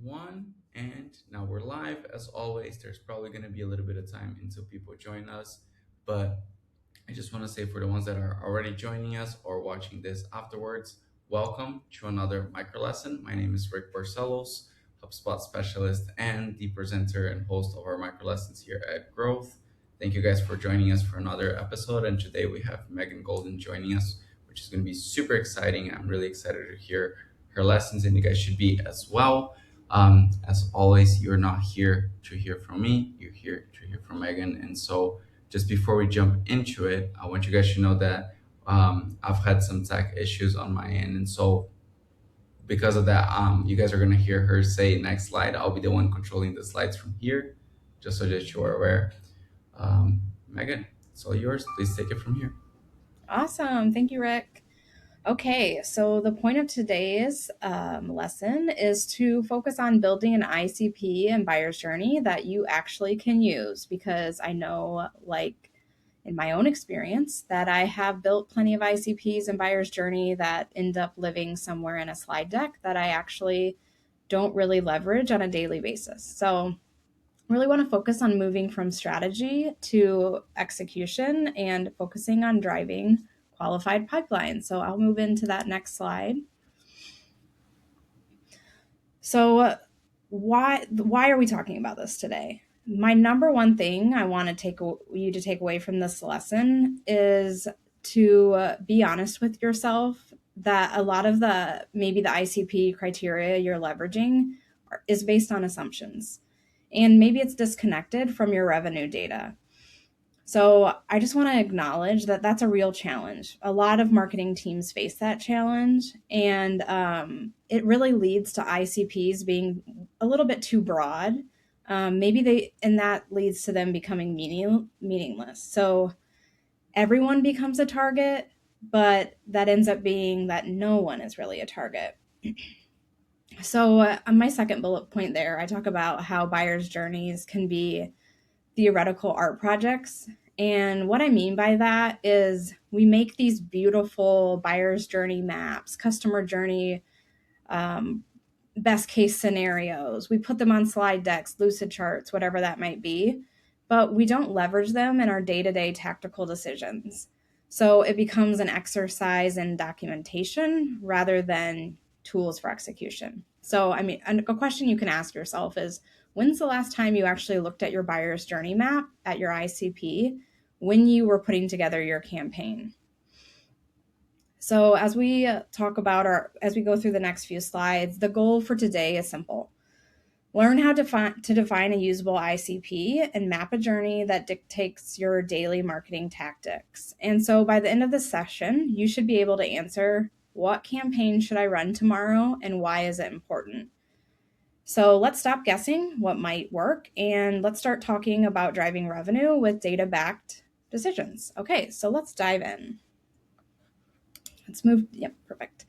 One, and now we're live. As always, there's probably going to be a little bit of time until people join us, but I just want to say for the ones that are already joining us or watching this afterwards, welcome to another micro lesson. My name is Rick Barcellos, HubSpot specialist and the presenter and host of our micro lessons here at Growth. Thank you guys for joining us for another episode. And today we have Megan Golden joining us, which is going to be super exciting. I'm really excited to hear her lessons, and you guys should be as well. As always, you're not here to hear from me, you're here to hear from Megan. And so, just before we jump into it, I want you guys to know that I've had some tech issues on my end. And so, because of that, you guys are going to hear her say next slide. I'll be the one controlling the slides from here, just so that you're aware. Megan, it's all yours. Please take it from here. Awesome. Thank you, Rick. Okay, so the point of today's lesson is to focus on building an ICP and buyer's journey that you actually can use, because I know, like in my own experience, that I have built plenty of ICPs and buyer's journey that end up living somewhere in a slide deck that I actually don't really leverage on a daily basis. So really want to focus on moving from strategy to execution and focusing on driving qualified pipeline. So I'll move into that next slide. So why are we talking about this today? My number one thing I want to take you to take away from this lesson is to be honest with yourself that a lot of maybe the ICP criteria you're leveraging is based on assumptions. And maybe it's disconnected from your revenue data. So I just want to acknowledge that that's a real challenge. A lot of marketing teams face that challenge, and it really leads to ICPs being a little bit too broad. And that leads to them becoming meaningless. So everyone becomes a target, but that ends up being that no one is really a target. So on my second bullet point there, I talk about how buyer's journeys can be theoretical art projects. And what I mean by that is we make these beautiful buyer's journey maps, customer journey, best case scenarios. We put them on slide decks, lucid charts, whatever that might be, but we don't leverage them in our day-to-day tactical decisions. So it becomes an exercise in documentation rather than tools for execution. So, I mean, a question you can ask yourself is, when's the last time you actually looked at your buyer's journey map at your ICP when you were putting together your campaign? So as we as we go through the next few slides, the goal for today is simple. Learn how to define a usable ICP and map a journey that dictates your daily marketing tactics. And so by the end of the session, you should be able to answer, what campaign should I run tomorrow and why is it important? So let's stop guessing what might work and let's start talking about driving revenue with data-backed decisions. Okay, so let's dive in. Let's move. Yep, perfect.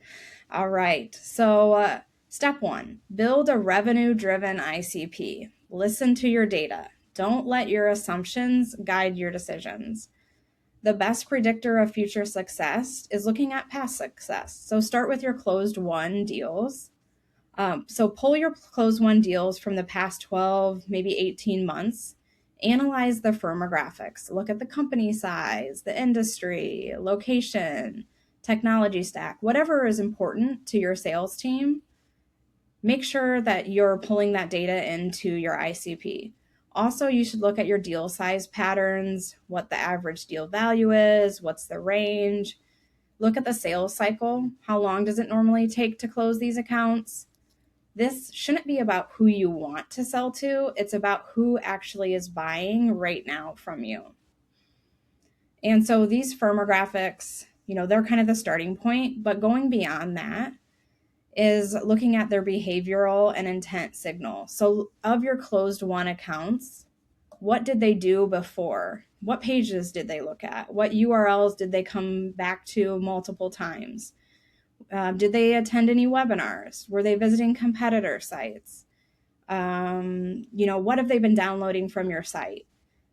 All right. So step one, build a revenue-driven ICP. Listen to your data. Don't let your assumptions guide your decisions. The best predictor of future success is looking at past success. So start with your closed won deals. So pull your closed won deals from the past 12, maybe 18 months. Analyze the firmographics. Look at the company size, the industry, location, technology stack, whatever is important to your sales team. Make sure that you're pulling that data into your ICP. Also, you should look at your deal size patterns, what the average deal value is, what's the range. Look at the sales cycle. How long does it normally take to close these accounts? This shouldn't be about who you want to sell to. It's about who actually is buying right now from you. And so these firmographics, they're kind of the starting point, but going beyond that is looking at their behavioral and intent signal. So of your closed won accounts, what did they do before? What pages did they look at? What URLs did they come back to multiple times? Did they attend any webinars? Were they visiting competitor sites? What have they been downloading from your site?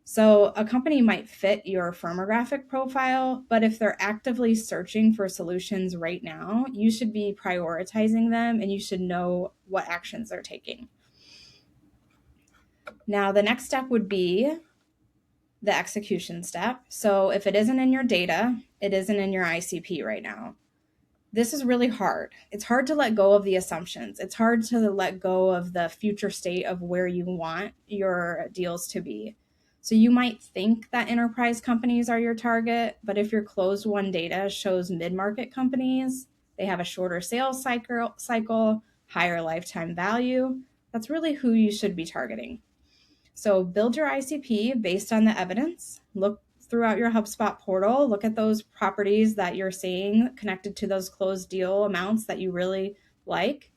So a company might fit your firmographic profile, but if they're actively searching for solutions right now, you should be prioritizing them and you should know what actions they're taking. Now, the next step would be the execution step. So if it isn't in your data, it isn't in your ICP right now. This is really hard. It's hard to let go of the assumptions. It's hard to let go of the future state of where you want your deals to be. So you might think that enterprise companies are your target, but if your closed won data shows mid-market companies, they have a shorter sales cycle, higher lifetime value, that's really who you should be targeting. So build your ICP based on the evidence. Look throughout your HubSpot portal, look at those properties that you're seeing connected to those closed deal amounts that you really like,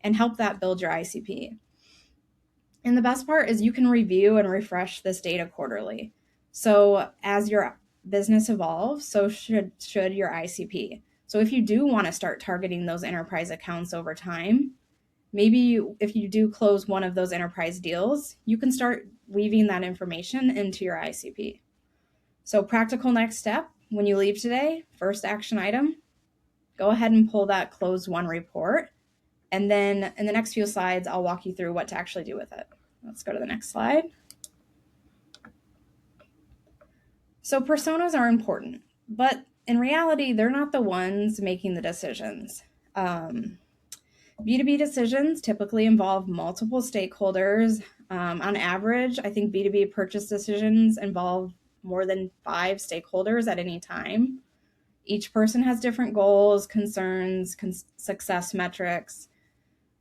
and help that build your ICP. And the best part is you can review and refresh this data quarterly. So as your business evolves, so should your ICP. So if you do want to start targeting those enterprise accounts over time, maybe if you do close one of those enterprise deals, you can start weaving that information into your ICP. So practical next step, when you leave today, first action item, go ahead and pull that closed won report. And then in the next few slides, I'll walk you through what to actually do with it. Let's go to the next slide. So personas are important, but in reality, they're not the ones making the decisions. B2B decisions typically involve multiple stakeholders. On average, I think B2B purchase decisions involve more than 5 stakeholders at any time. Each person has different goals, concerns, success metrics.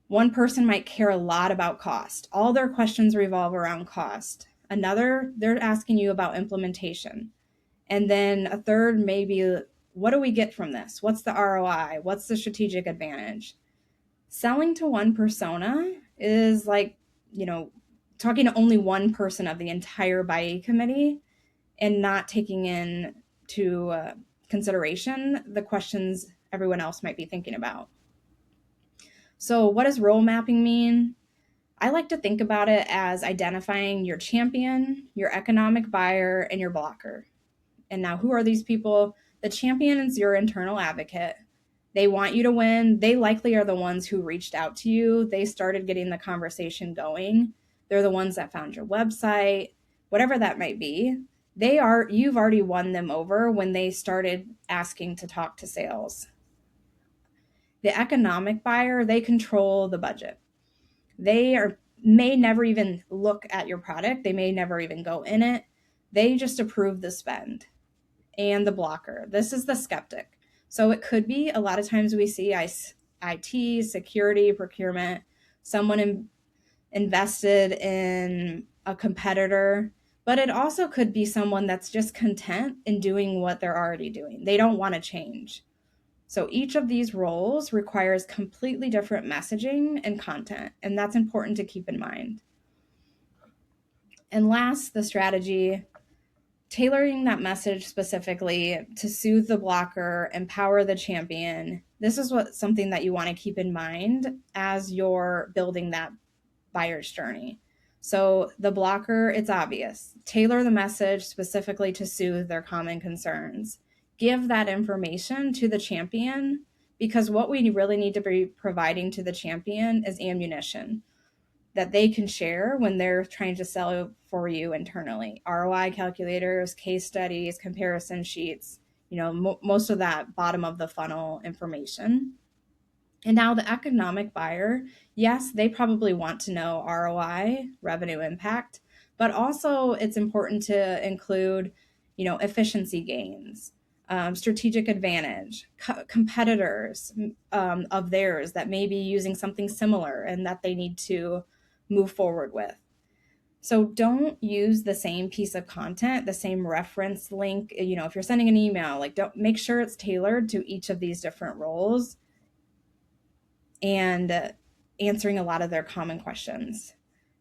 One person might care a lot about cost. All their questions revolve around cost. Another, they're asking you about implementation. And then a third, maybe, what do we get from this? What's the ROI? What's the strategic advantage? Selling to one persona is like, talking to only one person of the entire buy committee and not taking into consideration the questions everyone else might be thinking about. So what does role mapping mean? I like to think about it as identifying your champion, your economic buyer, and your blocker. And now, who are these people? The champion is your internal advocate. They want you to win. They likely are the ones who reached out to you. They started getting the conversation going. They're the ones that found your website, whatever that might be. You've already won them over when they started asking to talk to sales. The economic buyer, they control the budget. May never even look at your product. They may never even go in it. They just approve the spend. And the blocker, this is the skeptic. So it could be, a lot of times we see IT, security, procurement, someone invested in a competitor, but it also could be someone that's just content in doing what they're already doing. They don't want to change. So each of these roles requires completely different messaging and content, and that's important to keep in mind. And last, the strategy, tailoring that message specifically to soothe the blocker, empower the champion. This is something that you want to keep in mind as you're building that buyer's journey. So the blocker, it's obvious. Tailor the message specifically to soothe their common concerns. Give that information to the champion, because what we really need to be providing to the champion is ammunition that they can share when they're trying to sell for you internally. ROI calculators, case studies, comparison sheets, most of that bottom of the funnel information. And now the economic buyer, yes, they probably want to know ROI, revenue impact, but also it's important to include, efficiency gains, strategic advantage, competitors of theirs that may be using something similar and that they need to move forward with. So don't use the same piece of content, the same reference link. If you're sending an email, don't make sure it's tailored to each of these different roles and answering a lot of their common questions.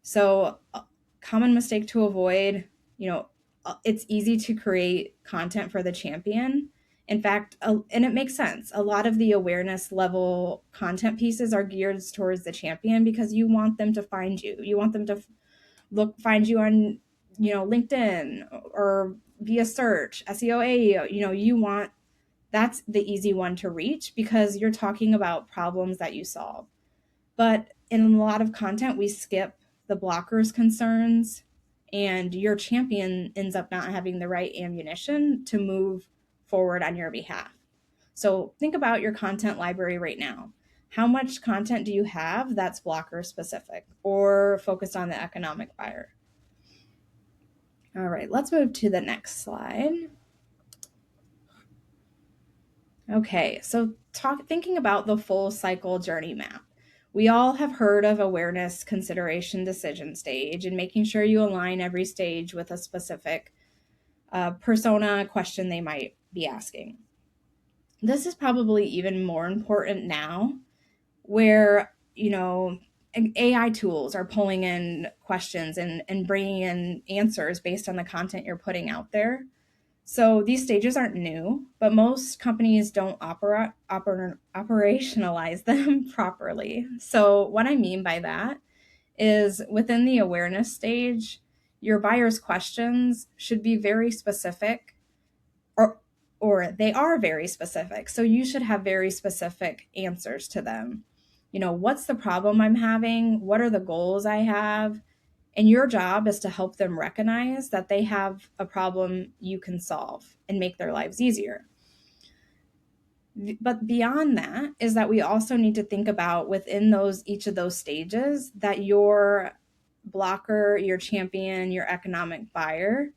So a common mistake to avoid, it's easy to create content for the champion. In fact, and it makes sense, a lot of the awareness level content pieces are geared towards the champion because you want them to find you. You want them to find you on LinkedIn or via search, SEO, AEO, that's the easy one to reach because you're talking about problems that you solve. But in a lot of content, we skip the blockers' concerns, and your champion ends up not having the right ammunition to move forward on your behalf. So think about your content library right now. How much content do you have that's blocker specific or focused on the economic buyer? All right, let's move to the next slide. Okay, so thinking about the full cycle journey map. We all have heard of awareness, consideration, decision stage, and making sure you align every stage with a specific persona question they might be asking. This is probably even more important now where, AI tools are pulling in questions and bringing in answers based on the content you're putting out there. So these stages aren't new, but most companies don't operationalize them properly. So what I mean by that is within the awareness stage, your buyer's questions should be very specific, or they are very specific. So you should have very specific answers to them. What's the problem I'm having? What are the goals I have? And your job is to help them recognize that they have a problem you can solve and make their lives easier. But beyond that is that we also need to think about within each of those stages that your blocker, your champion, your economic buyer,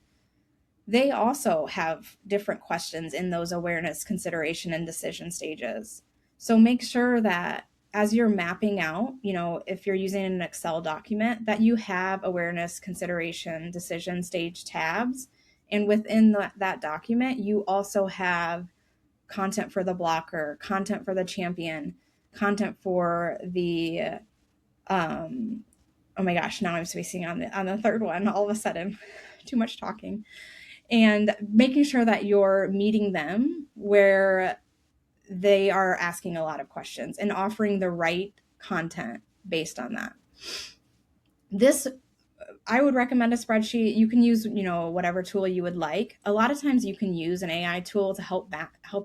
they also have different questions in those awareness, consideration, and decision stages. So make sure that as you're mapping out, if you're using an Excel document, that you have awareness, consideration, decision stage tabs. And within that document, you also have content for the blocker, content for the champion, content for the, oh my gosh, now I'm spacing on the third one all of a sudden. Too much talking. And making sure that you're meeting them where they are asking a lot of questions and offering the right content based on that. This, I would recommend a spreadsheet. You can use, whatever tool you would like. A lot of times you can use an AI tool to help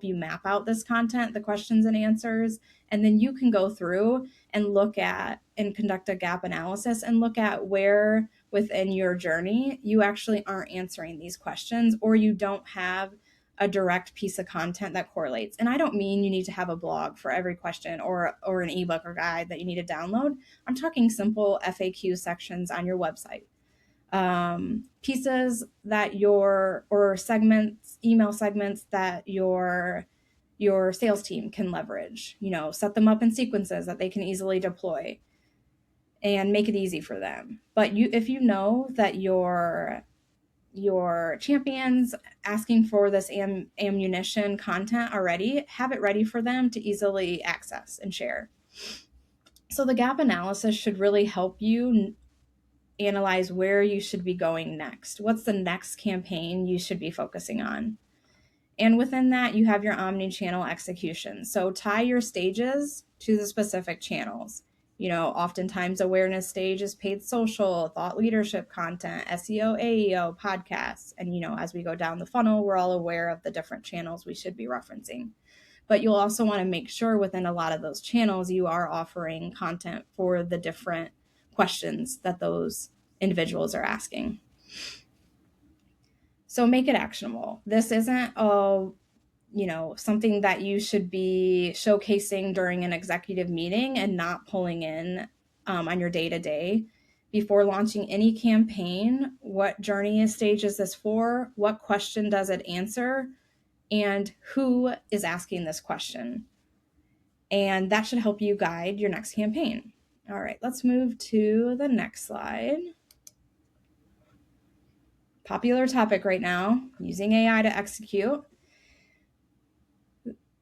you map out this content, the questions and answers, and then you can go through and look at and conduct a gap analysis and look at where within your journey you actually aren't answering these questions, or you don't have a direct piece of content that correlates. And I don't mean you need to have a blog for every question or an ebook or guide that you need to download. I'm talking simple FAQ sections on your website. Pieces that or segments, email segments that your sales team can leverage, set them up in sequences that they can easily deploy and make it easy for them. But if you know that your champions asking for this ammunition content already, have it ready for them to easily access and share. So the gap analysis should really help you analyze where you should be going next. What's the next campaign you should be focusing on? And within that, you have your omni-channel execution. So tie your stages to the specific channels. Oftentimes awareness stage is paid social, thought leadership content, SEO, AEO, podcasts. And, as we go down the funnel, we're all aware of the different channels we should be referencing. But you'll also want to make sure within a lot of those channels, you are offering content for the different questions that those individuals are asking. So make it actionable. This isn't something that you should be showcasing during an executive meeting and not pulling in on your day-to-day. Before launching any campaign, what journey stage is this for? What question does it answer? And who is asking this question? And that should help you guide your next campaign. All right, let's move to the next slide. Popular topic right now, using AI to execute.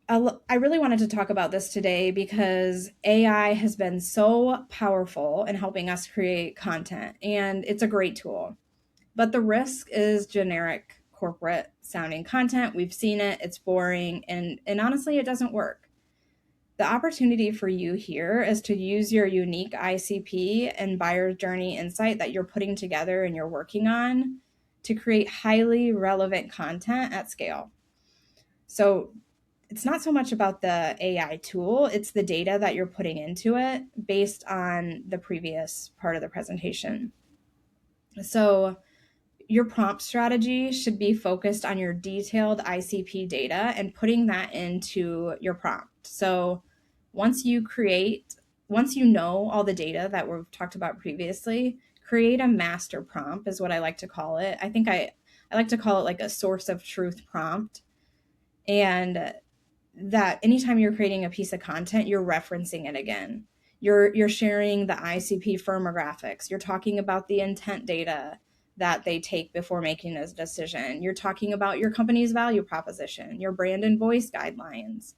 I really wanted to talk about this today because AI has been so powerful in helping us create content, and it's a great tool. But the risk is generic corporate sounding content. We've seen it, it's boring, and honestly, it doesn't work. The opportunity for you here is to use your unique ICP and buyer journey insight that you're putting together and you're working on to create highly relevant content at scale. So it's not so much about the AI tool, it's the data that you're putting into it based on the previous part of the presentation. So your prompt strategy should be focused on your detailed ICP data and putting that into your prompt. So once you know all the data that we've talked about previously, create a master prompt is what I like to call it. I think I like to call it like a source of truth prompt. And that anytime you're creating a piece of content, you're referencing it again. You're sharing the ICP firmographics. You're talking about the intent data that they take before making a decision. You're talking about your company's value proposition, your brand and voice guidelines,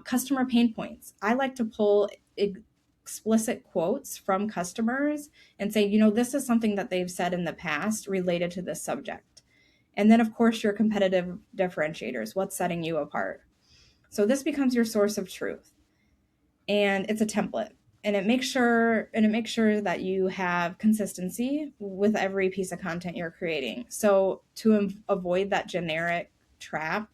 customer pain points. I like to pull explicit quotes from customers and say, this is something that they've said in the past related to this subject. And then, of course, your competitive differentiators, what's setting you apart. So this becomes your source of truth, and it's a template, and it makes sure that you have consistency with every piece of content you're creating. So to avoid that generic trap,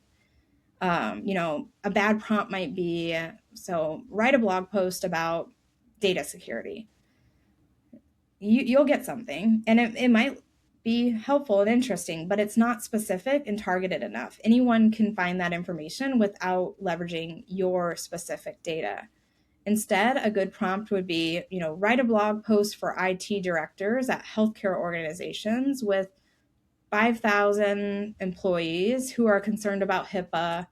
a bad prompt might be, so write a blog post about data security. You'll get something, and it might be helpful and interesting, but it's not specific and targeted enough. Anyone can find that information without leveraging your specific data. Instead, a good prompt would be, write a blog post for IT directors at healthcare organizations with 5,000 employees who are concerned about HIPAA.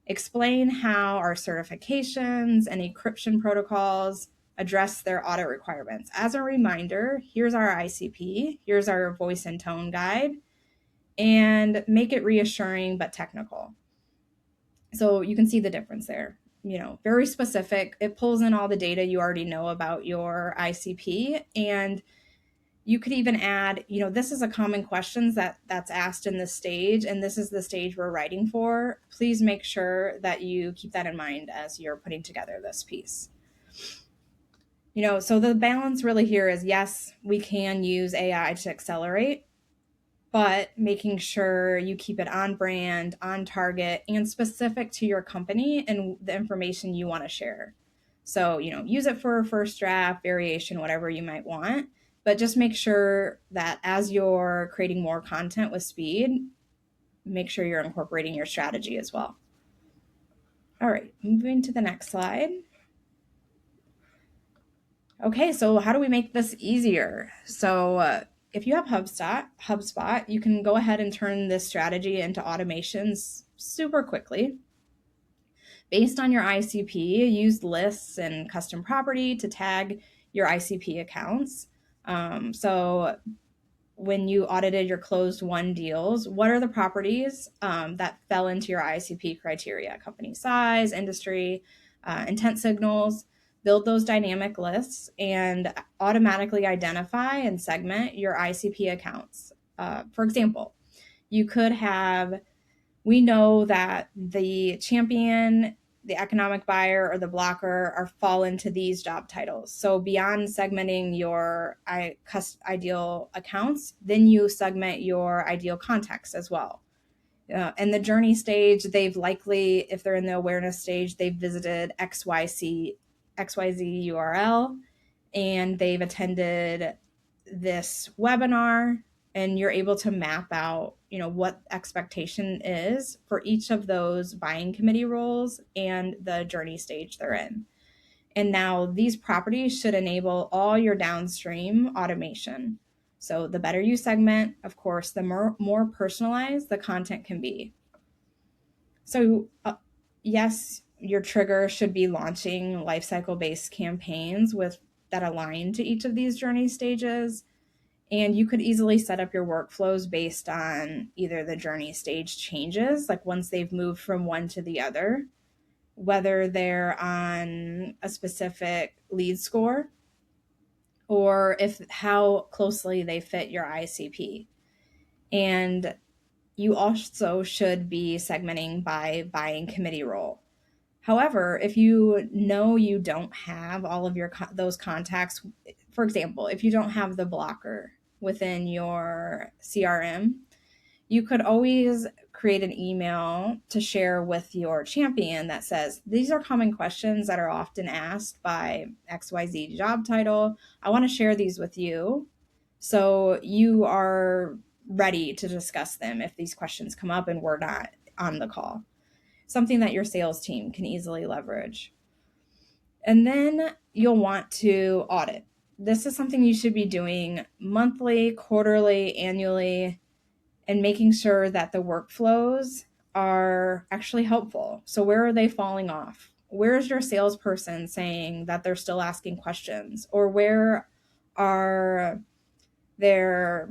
Explain how our certifications and encryption protocols address their audit requirements. As a reminder, here's our ICP, here's our voice and tone guide, and make it reassuring but technical. So you can see the difference there. Very specific. It pulls in all the data you already know about your ICP, and you could even add, this is a common question that's asked in this stage, and this is the stage we're writing for. Please make sure that you keep that in mind as you're putting together this piece. So the balance really here is, yes, we can use AI to accelerate, but making sure you keep it on brand, on target, and specific to your company and the information you want to share. So, use it for a first draft, variation, whatever you might want, but just make sure that as you're creating more content with speed, make sure you're incorporating your strategy as well. All right, moving to the next slide. Okay, so how do we make this easier? So if you have HubSpot, you can go ahead and turn this strategy into automations super quickly. Based on your ICP, use lists and custom property to tag your ICP accounts. So when you audited your closed won deals, what are the properties that fell into your ICP criteria? Company size, industry, intent signals. Build those dynamic lists and automatically identify and segment your ICP accounts. For example, you could have, we know that the champion, the economic buyer, or the blocker fall into these job titles. So beyond segmenting your ideal accounts, then you segment your ideal context as well. In the journey stage, they've likely, if they're in the awareness stage, they've visited XYZ URL, and they've attended this webinar, and you're able to map out, what expectation is for each of those buying committee roles and the journey stage they're in. And now these properties should enable all your downstream automation. So the better you segment, of course, the more personalized the content can be. So yes, your trigger should be launching lifecycle-based campaigns that align to each of these journey stages. And you could easily set up your workflows based on either the journey stage changes, like once they've moved from one to the other, whether they're on a specific lead score, or how closely they fit your ICP. And you also should be segmenting by buying committee role. However, if you know you don't have all of those contacts, for example, if you don't have the blocker within your CRM, You could always create an email to share with your champion that says, these are common questions that are often asked by XYZ job title. I want to share these with you. So you are ready to discuss them if these questions come up and we're not on the call. Something that your sales team can easily leverage. And then you'll want to audit. This is something you should be doing monthly, quarterly, annually, and making sure that the workflows are actually helpful. So where are they falling off? Where is your salesperson saying that they're still asking questions? Or where are their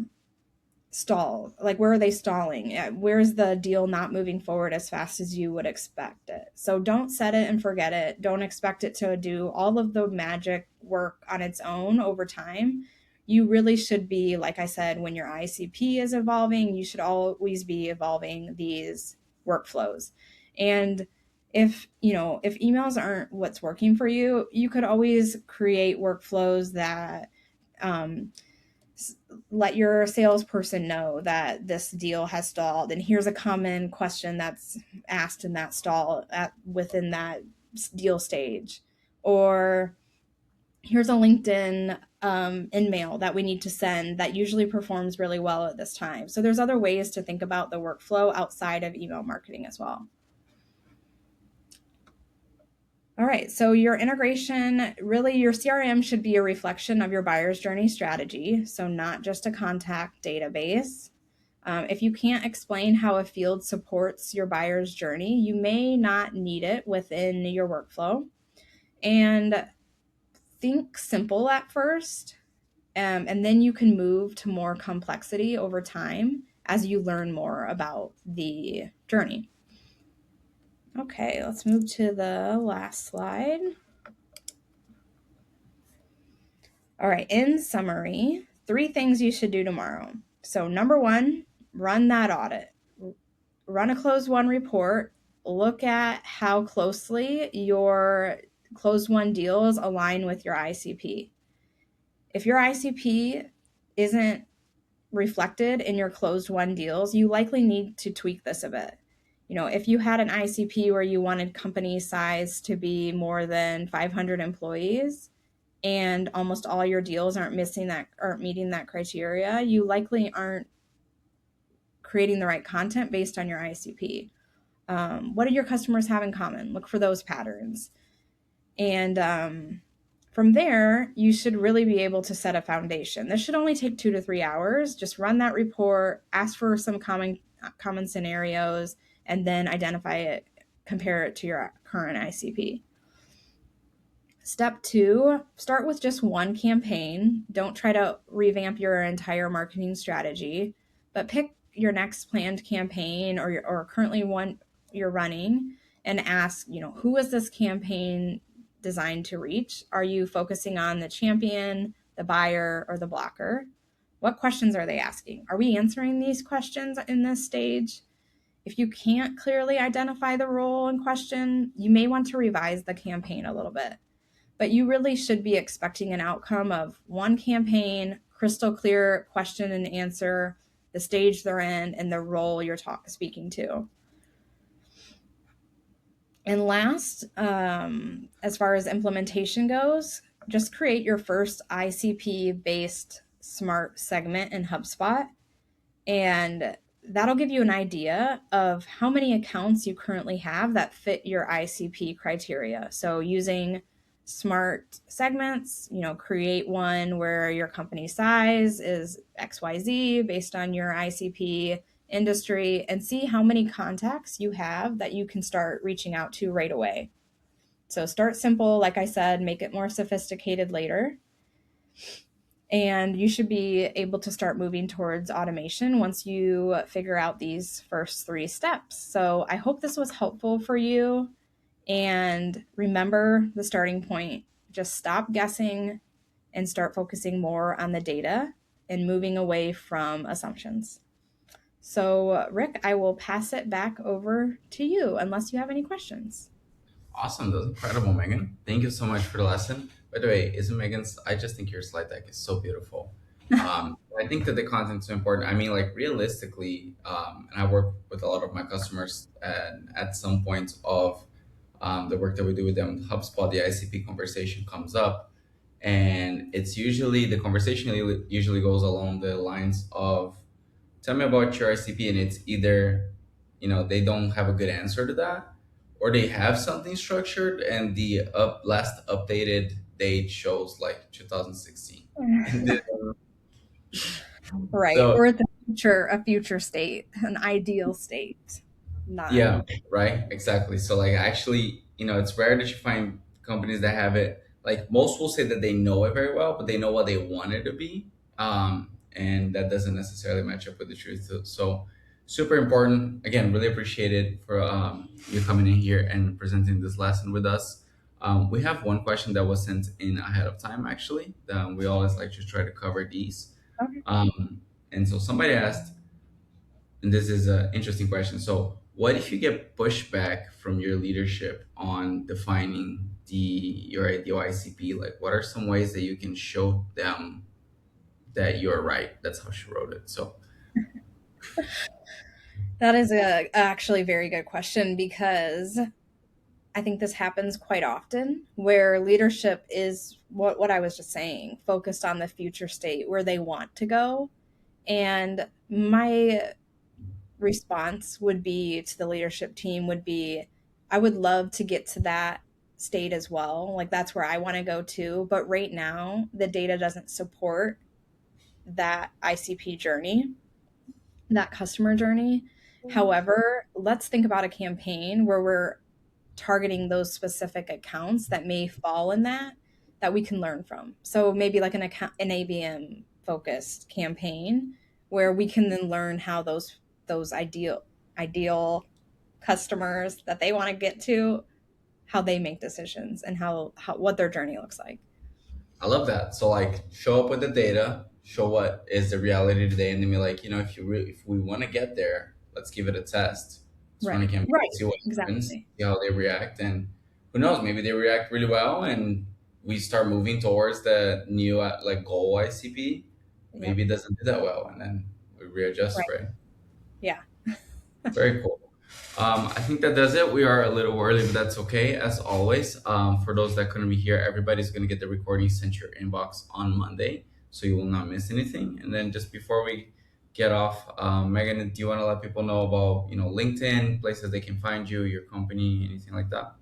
stall? Like, where are they stalling? Where's the deal not moving forward as fast as you would expect it? So don't set it and forget it. Don't expect it to do all of the magic work on its own over time. You really should be, like I said, when your ICP is evolving, you should always be evolving these workflows. And if emails aren't what's working for you, you could always create workflows that let your salesperson know that this deal has stalled, and here's a common question that's asked in that stall within that deal stage, or here's a LinkedIn in-mail that we need to send that usually performs really well at this time. So there's other ways to think about the workflow outside of email marketing as well. All right, so your integration, really your CRM should be a reflection of your buyer's journey strategy, so not just a contact database. If you can't explain how a field supports your buyer's journey, you may not need it within your workflow. And think simple at first, and then you can move to more complexity over time as you learn more about the journey. Okay, let's move to the last slide. All right, in summary, 3 things you should do tomorrow. So number 1, run that audit. Run a closed won report. Look at how closely your closed won deals align with your ICP. If your ICP isn't reflected in your closed won deals, you likely need to tweak this a bit. If you had an ICP where you wanted company size to be more than 500 employees and almost all your deals aren't meeting that criteria, you likely aren't creating the right content based on your ICP. What do your customers have in common? Look for those patterns. And from there, you should really be able to set a foundation. This should only take 2 to 3 hours. Just run that report, ask for some common scenarios, and then identify it, compare it to your current ICP. Step 2, start with just one campaign. Don't try to revamp your entire marketing strategy, but pick your next planned campaign or currently one you're running and ask, who is this campaign designed to reach? Are you focusing on the champion, the buyer, or the blocker? What questions are they asking? Are we answering these questions in this stage? If you can't clearly identify the role in question, you may want to revise the campaign a little bit. But you really should be expecting an outcome of one campaign, crystal clear question and answer, the stage they're in, and the role you're speaking to. And last, as far as implementation goes, just create your first ICP-based smart segment in HubSpot, and that'll give you an idea of how many accounts you currently have that fit your ICP criteria. So using smart segments, create one where your company size is XYZ based on your ICP industry, and see how many contacts you have that you can start reaching out to right away. So start simple, like I said, make it more sophisticated later. And you should be able to start moving towards automation once you figure out these first 3 steps. So I hope this was helpful for you. And remember the starting point. Just stop guessing and start focusing more on the data and moving away from assumptions. So, Rick, I will pass it back over to you unless you have any questions. Awesome. That was incredible, Megan. Thank you so much for the lesson. By the way, isn't Megan's? I just think your slide deck is so beautiful. I think that the content's so important. I mean, like realistically, and I work with a lot of my customers, and at some point of the work that we do with them, HubSpot, the ICP conversation comes up, and it's usually the conversation usually goes along the lines of, "Tell me about your ICP," and it's either, they don't have a good answer to that, or they have something structured, and the last updated date shows like 2016, and Right. so Or the future, a future state, an ideal state. Not. yeah, right. Exactly. So like actually, it's rare that you find companies that have it. Like most will say that they know it very well, but they know what they want it to be. And that doesn't necessarily match up with the truth. So super important. Again, really appreciate it for you coming in here and presenting this lesson with us. We have one question that was sent in ahead of time, actually. We always like to try to cover these. Okay. And so somebody asked, and this is an interesting question. So, what if you get pushback from your leadership on defining your ideal ICP? Like, what are some ways that you can show them that you're right? That's how she wrote it. So, That is a actually very good question because I think this happens quite often where leadership is what I was just saying, focused on the future state where they want to go. And my response would be to the leadership team would be, I would love to get to that state as well. Like that's where I want to go to. But right now, the data doesn't support that ICP journey, that customer journey. However, let's think about a campaign where we're targeting those specific accounts that may fall in that we can learn from. So maybe like an ABM focused campaign where we can then learn how those ideal customers that they want to get to, how they make decisions and how what their journey looks like. I love that. So, like, show up with the data, show what is the reality today, and then be like, if we want to get there, let's give it a test. Let's run a Right. campaign, Right. see what happens, Exactly. see how they react, and who knows, maybe they react really well, and we start moving towards the new like goal ICP. Yep. Maybe it doesn't do that well, and then we readjust, Right. right? Yeah. Very cool. I think that does it. We are a little early, but that's okay. As always, for those that couldn't be here, everybody's going to get the recording sent to your inbox on Monday, so you will not miss anything. And then just before we get off, Megan, do you want to let people know about LinkedIn, places they can find you, your company, anything like that?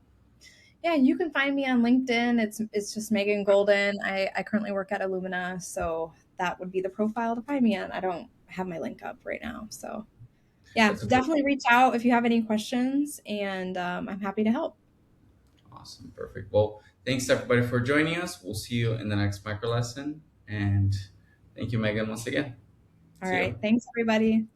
Yeah, you can find me on LinkedIn. It's just Megan Golden. I currently work at Illumina, so that would be the profile to find me on. I don't have my link up right now. So yeah, That's okay. definitely reach out if you have any questions, and I'm happy to help. Awesome, perfect. Well, thanks everybody for joining us. We'll see you in the next micro lesson, and thank you, Megan, once again. All See right. you. Thanks, everybody.